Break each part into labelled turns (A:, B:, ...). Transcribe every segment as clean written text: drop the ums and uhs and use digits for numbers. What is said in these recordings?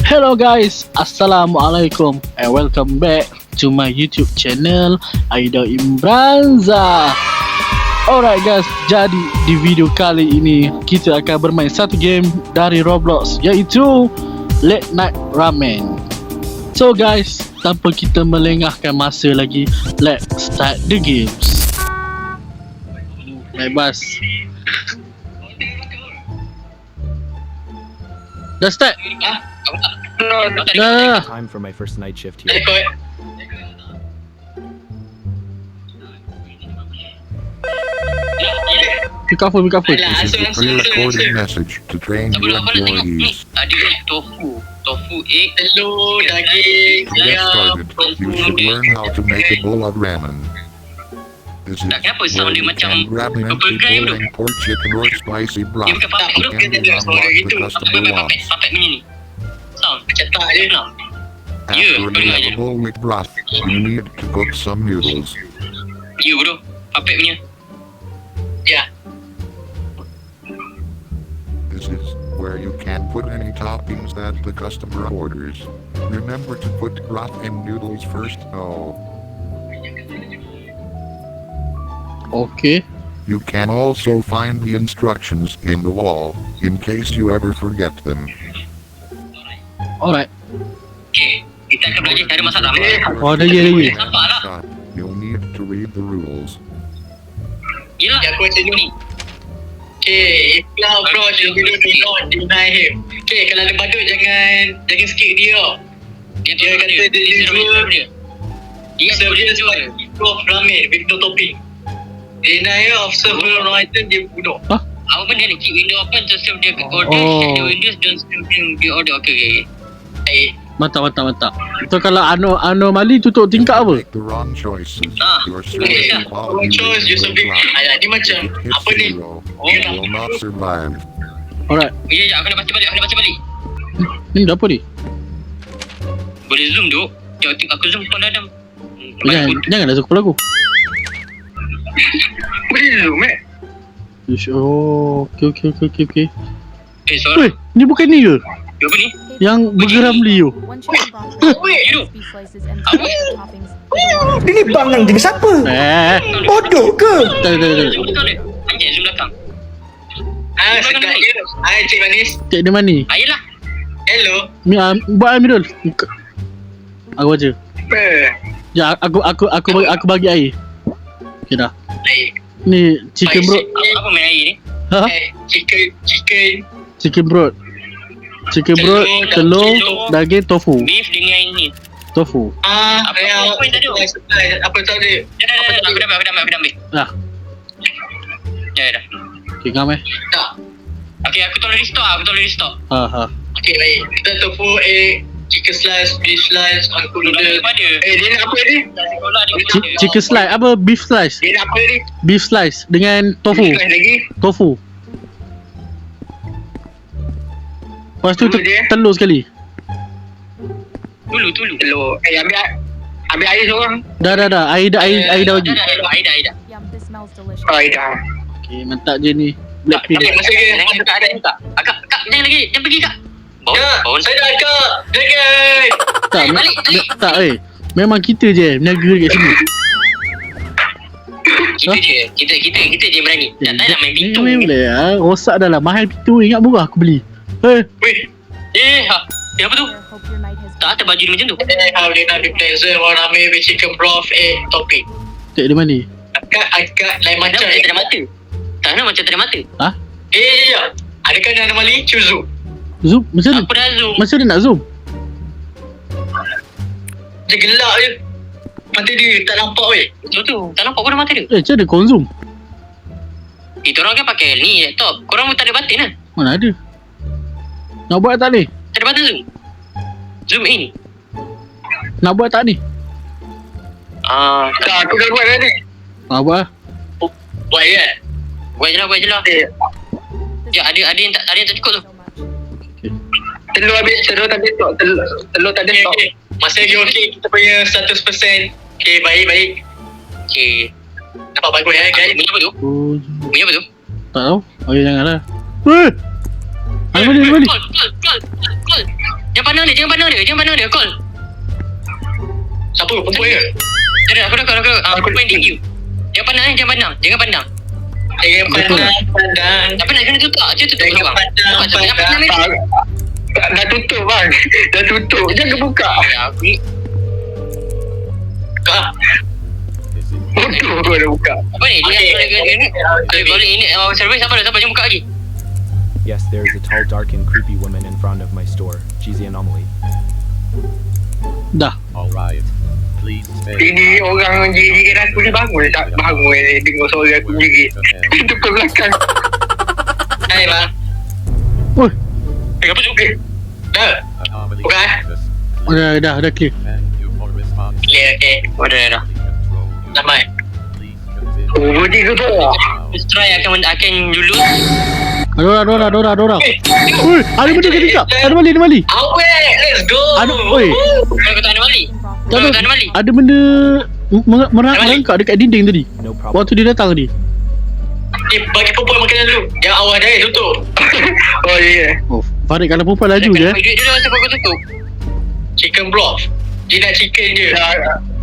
A: Hello guys, Assalamualaikum and welcome back to my YouTube channel Aida Imranza. Alright guys, jadi di video kali ini kita akan bermain satu game dari Roblox, iaitu Late Night Ramen. So guys, tanpa kita melengahkan masa lagi, let's start the games. Bebas. Dah start? Dah.
B: Time for my first night shift here.
A: Pick up phone.
C: This is a pre-recorded message to train your employees.
D: Ada tofu egg,
C: To
D: telur,
C: get
D: daging,
C: started, you should learn how to make a bowl of ramen. This is
D: Kenapa
C: where
D: sound dia
C: you
D: macam
C: can grab an empty
D: burger
C: bowl and pour chicken or spicy broth,
D: Dia bukan papet tu,
C: depending on what the customer wants.
D: papet punya ni. Sound macam tak je lah.
C: After you have a bowl with broth, you need to cook some noodles.
D: Ya bro, papet punya. Ya.
C: This is where you can put any toppings that the customer orders. Remember to put broth and noodles first. Oh.
A: Okay.
C: You can also find the instructions in the wall, in case you ever forget them.
A: Alright.
D: Okay, kita akan belajar cara masak ramen.
A: Oh, dah ye.
D: Nampak lah.
C: Shot. You'll need to read the rules.
D: Yelah, aku macam ni.
E: Okay, Iflah approach and below do not deny him. Okay, kalau ada badut jangan skip dia tau. Dia kata deliver
D: dia. Dia
E: serve dia jual Prof ramen with no topping. Deny of several item dia bunuh.
D: Apa benda ni? Keep window open to serve dia order. Shut the windows, don't serve dia order. Okay.
A: Mantap. So kalau anomali tutup tingkat apa?
C: Make the wrong choices. Your
E: Okay,
C: service quality
E: choice you
C: will
E: serving.
C: drop.
E: Ni macam
C: Hit
E: apa ni?
C: zero. You will not survive.
A: Alright.
D: Ya, aku nak baca balik.
A: Ni dah apa ni?
D: Boleh zoom duk. Jom aku zoom pun Adam.
A: Jangan dah kepala aku.
E: Boleh zoom
A: Oh, okay.
D: Sorry.
A: Weh, ni bukan ni ke?
D: Apa ni?
A: Yang bergeram Leo.
F: Ini bangang dengan siapa? Bodoh ke?
A: Tak.
D: Zoom belakang.
E: sedap je. Hai Cik Manis.
A: Cik dia mana?
D: Ayolah.
E: Hello.
A: Buat Amirul. Aku baca.
E: Apa?
A: Ya, aku bagi air. Okay dah.
E: Baik.
A: Ni chicken broth.
D: Apa main air ni?
A: Ha?
E: Chicken.
A: Chicken broth, telur, daging, tofu.
D: Beef dengan ini.
A: Tofu.
D: Apa yang tadi?
E: Apa tadi?
D: Aku dah ambil.
A: Dah.
D: Ya dah.
A: Okay, ngam
E: Tak.
D: Okay, aku tolong restock.
A: Ha.
E: Okay, baik. Kita tofu, egg, chicken slice, beef slice, angkut noodle.
D: Dia
E: Dia nak apa ni?
A: Chicken slice, apa beef slice?
E: Dia nak apa ni?
A: Beef slice dengan tofu.
E: Beef slice lagi?
A: Tofu. Lepas tu
E: Dulu dia.
A: telur sekali.
D: Tulu.
E: Telur. Ambil air seorang.
A: Dah. Air dah bagi.
D: Air dah.
E: Oh, air dah.
A: Okay, mantap je ni.
E: Tak, masa ke?
D: Kak, jangan lagi. Jangan pergi kak. Bawon.
E: Saya dah kak. Jangan.
A: Tak,
D: balik.
A: tak memang kita je berniaga dekat sini.
D: Kita je berani. Tak nak main pintu.
A: Ni boleh lah. Rosak dah lah. Mahal pintu. Ingat murah aku beli.
E: Weh.
D: Apa tu? Tak ada baju dia macam tu.
E: How they not be pleasant or ramen with chicken broth, egg, topping.
A: Cik dia mana?
E: Agak lain macam.
D: Tak ada mata. Tak nak macam tak ada mata.
A: Ha?
E: Ya. Adakah dia anomali? Choose zoom.
A: Zoom? Macam mana?
D: Apa dah zoom?
A: Macam mana nak zoom?
E: Dia gelap je. Mata dia tak nampak weh.
D: Betul tu. Tak nampak pun mata dia.
A: Macam mana kau zoom?
D: Kita orang kan pakai ni laptop. Korang pun tak ada batin lah.
A: Mana ada? Nak buat tak ni?
D: Tak ada batin zoom. Zoom in.
A: Nak buat tak ni?
E: Tak, aku dah buat dah ni.
A: Nak buat lah.
E: Buat je.
D: Buat je lah. Ya, ada yang tak cukup tu.
E: Telur tak ada stok. Masa lagi okey, kita punya 100%. Okay, baik.
D: Okay.
E: Nampak bagus ya guys.
D: Bunyi apa tu? Bunyi apa tu?
A: Tak tahu. Okay, janganlah. Weh! Balik.
D: Call. Jangan pandang dia, call.
E: Siapa? Perempuan ke?
D: Dah, aku dah. Aku main DQ. Jangan pandang.
E: Jangan pandang.
D: Tak pandang, kena tutup. Tutup
E: Jangan
D: bang.
E: pandang. Dah tutup bang. Dah tutup. Jangan buka.
D: Aku
E: Bodoh kau dah buka.
D: apa ni? Dia kalau ini servis siapa jom buka lagi.
B: Yes, there is a tall, dark, and creepy woman in front of my store. She's the anomaly.
A: Dah.
G: Alright. Please stay.
E: Ini orang jerit aku ni bangun tak bangun dengar suara aku jerit. Itu ke belakang. Hai bang.
A: Oi,
E: Apa tu? Dah.
G: Anomaly
E: Okay.
G: access.
A: dah clear.
G: Thank you for responding.
E: Clear, okay.
D: Dah.
E: Selamat.
G: Please continue.
E: Oh, body ke tu?
D: Let's try akan dulu.
A: Ada orang. Oi, ada benda kat tingkap. Ada Mali.
E: Awek, let's go.
A: Oi.
D: Kau tak ada Mali.
A: Tak
D: Tak ada Mali.
A: ada benda merangkak dekat dinding tadi.
B: No problem.
A: Waktu dia datang tadi.
E: Bagi perempuan makanan dulu. Yang awal dah tutup. Oh ya.
A: Oh, Farid kalau perempuan laju je.
D: Duit dia masa kau tutup.
E: Chicken broth. Dia nak chicken je.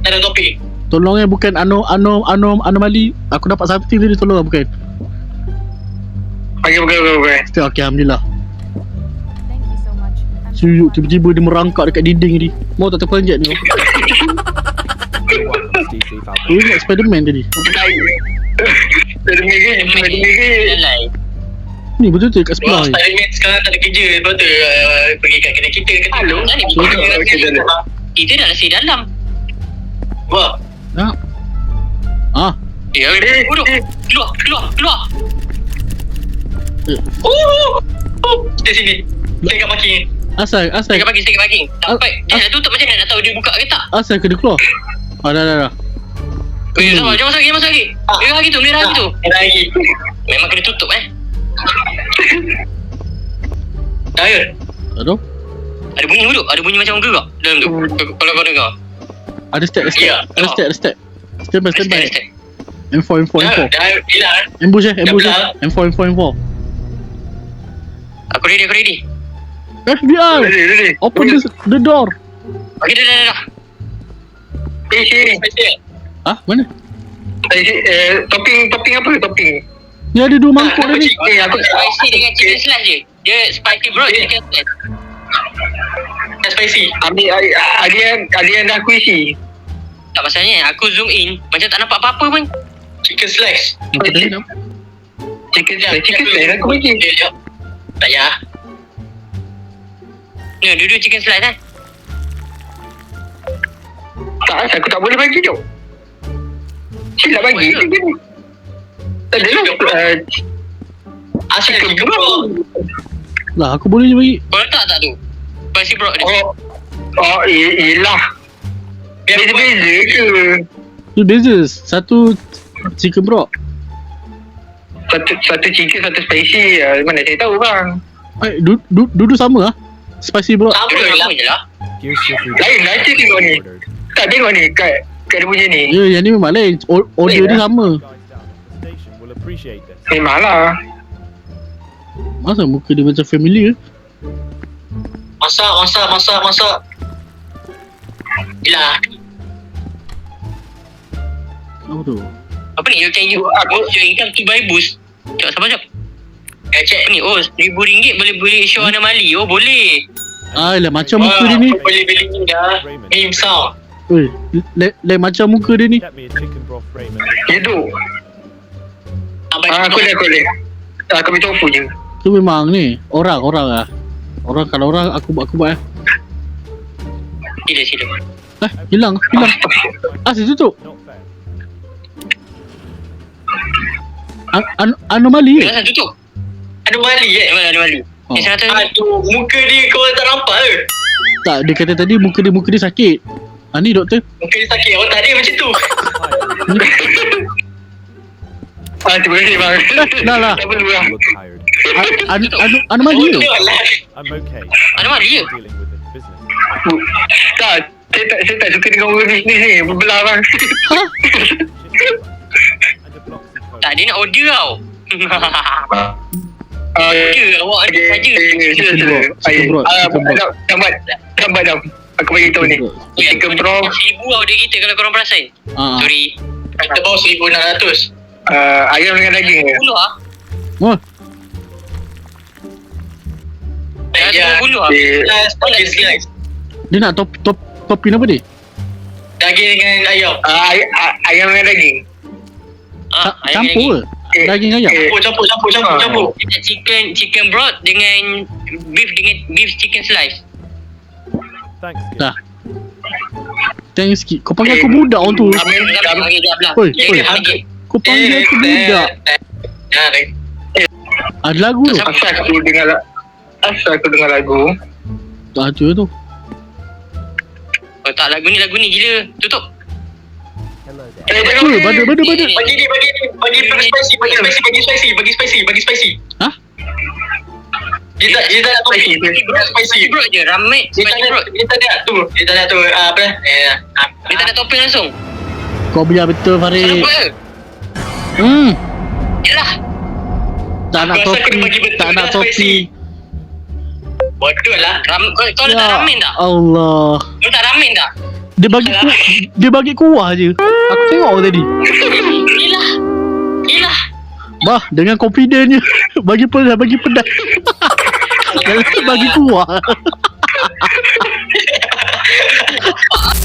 E: Tak ada topping.
A: Tolong bukan anomali. Aku dapat something tadi, tolong bukan.
E: Bagi.
A: Okay, alhamdulillah.
H: Thank you so much.
A: Suyuk tiba-tiba dia merangkak dekat dinding ni. Mau tak terperanjat ni.
B: Stay safe out
A: Aku ingat Spiderman tadi.
E: Ada miri.
D: Lalai.
A: Ni betul-betul kat sebelah ni.
E: Spiderman sekarang tak ada kerja. Lepas tu pergi kat kedai kita. Halo.
D: Kita dah nasi dalam.
E: Wah.
A: Ah,
D: Ya, duduk. Keluar.
E: Kita sini. Kita kat parking.
A: asal
D: Saya parking. Sampai dia dah tutup macam mana nak tahu dia buka ke tak?
A: asal kena keluar. Dah.
D: Jangan masuk lagi. Dia lagi tu.
E: Lagi.
D: Memang kena tutup
E: Dah ke?
A: Tak tahu.
D: Ada bunyi duduk. Ada bunyi macam gerak dalam tu. Kalau kau dengar.
A: Ada step.
E: Ya.
A: Ada step. Stand by. M4.
E: Dah hilang.
A: Ambush.
E: belah.
A: M4.
D: Aku ready.
A: FBI!
E: Ready.
A: Open the door.
D: Okey, dah.
E: Sini.
A: Ah, mana?
E: Topping apa? Topping.
A: Ni ada dua mangkuk dia ni.
E: Aku
D: Spicy dengan chicken slash je. Dia spicy bro, chicken slash.
E: spicy. Ambil ada yang dah aku isi.
D: Tak masalahnya, aku zoom in macam tak nampak apa-apa pun.
E: Chicken slice.
A: Apa tadi nama?
E: Chicken slice aku bagi. Tak payah.
D: Ni, duduk chicken slice
E: Tak, aku tak boleh bagi tau. Silap bagi. Tak ada lah. Asal kebun.
A: Lah, aku boleh je bagi.
D: Kau letak tak tu? Spicy bro dia.
E: Oh, yelah. Beza-beza ke?
A: Tu beza. Satu chicken broth.
E: Satu chicken, satu spicy. Mana saya tahu bang.
A: Duduk sama lah. Spicy broth.
E: Sama
D: je lah.
B: Here's your food.
E: Lain lah je tengok ni.
B: Ordered.
E: Tak tengok ni kat dia punya ni.
A: Ya, yang ni memang lain. Order dia sama.
B: Guys down at the station will appreciate this.
E: Memang lah.
A: Masa muka dia macam familiar?
E: Masak. Yelah.
A: Apa tu?
D: Apa ni? You can use your income to buy boost. Jap. Check ni. Oh, RM1,000 boleh beli show anomali. Oh, boleh.
A: Lah macam muka dia ni.
E: Boleh beli ni dah. Meme sound.
A: Oi, lain macam muka dia ni.
B: Get me a chicken broth frame and
E: Hidup. Aku boleh. Aku ambil tofu je.
A: Tu memang ni orang lah. Orang kalau orang aku buat
D: Sila.
A: hilang. Asyik tutup.
B: not fair.
A: Anomali ke?
D: Kenapa tutup?
E: Anomali
D: Anomali.
A: Oh.
D: Ni 100
E: Aduh, muka dia kau tak nampak ke?
A: Tak, dia kata tadi muka dia sakit. Ni doktor.
E: Muka dia sakit. Otak dia macam tu. Terima kasih bang.
A: Dah lah.
E: Tak perlu lah.
B: You look tired.
A: Anomali ke?
B: I'm okay.
D: Anomali ke?
B: Dealing with this business.
E: Tak, saya tak suka dengan orang bisnes ni. Berbelah bang.
A: Ha?
B: And a Bloxy code.
D: Tak, dia nak order tau. Ya, awak ada saja.
A: Chicken broth.
E: Sabar dah. Aku bagi tahu ni. Chicken broth.
D: 1,000 order kita kalau korang perasan.
A: Ah.
D: Sorry.
E: Kata bawah 1,600. Ayam dengan daging ke?
D: Bulu ah.
A: Wah,
D: Ayam bulu ah.
E: Slice.
A: dia nak topping apa dia?
E: Daging dengan ayam. Ayam dengan daging.
A: Campur ke? Daging ayam?
E: Campur.
D: Chicken broth dengan beef chicken slice.
B: Thanks. kid.
A: Dah. Thanks sikit. Kau panggil aku budak orang tu. Oi, kau panggil aku budak. Ada lagu tu?
E: Asal aku dengar lagu.
A: Tak ada tu.
D: Oh tak, lagu ni gila. Tutup.
A: Oi, bada.
E: Bagi spicy.
A: Hah?
E: Dia tak nak spicy.
D: Spicy broth je. Ramen spicy broth.
E: Dia tak nak tu. Apa dah?
D: Dia tak nak topping langsung.
A: Kau biar betul
D: Tak nak
A: Farid.
D: buat ke? Yalah.
A: Tak nak
E: Aku rasa
A: topi.
E: kena bagi betul
A: Tak nak
E: dah,
A: topi.
E: spicy. Betul lah.
D: Kau letak ramen tak?
A: Allah.
D: Kau letak ramen tak?
A: Dia bagi kuah je. Aku tengok tadi.
D: Yelah.
A: Bah, dengan confidentnya. Bagi pedas. Jangan bagi kuah.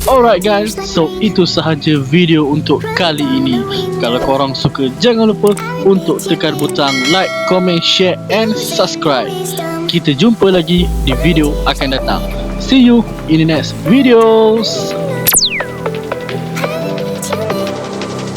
A: Alright guys, so itu sahaja video untuk kali ini. Kalau korang suka, jangan lupa untuk tekan butang like, comment, share and subscribe. Kita jumpa lagi di video akan datang. See you in the next videos.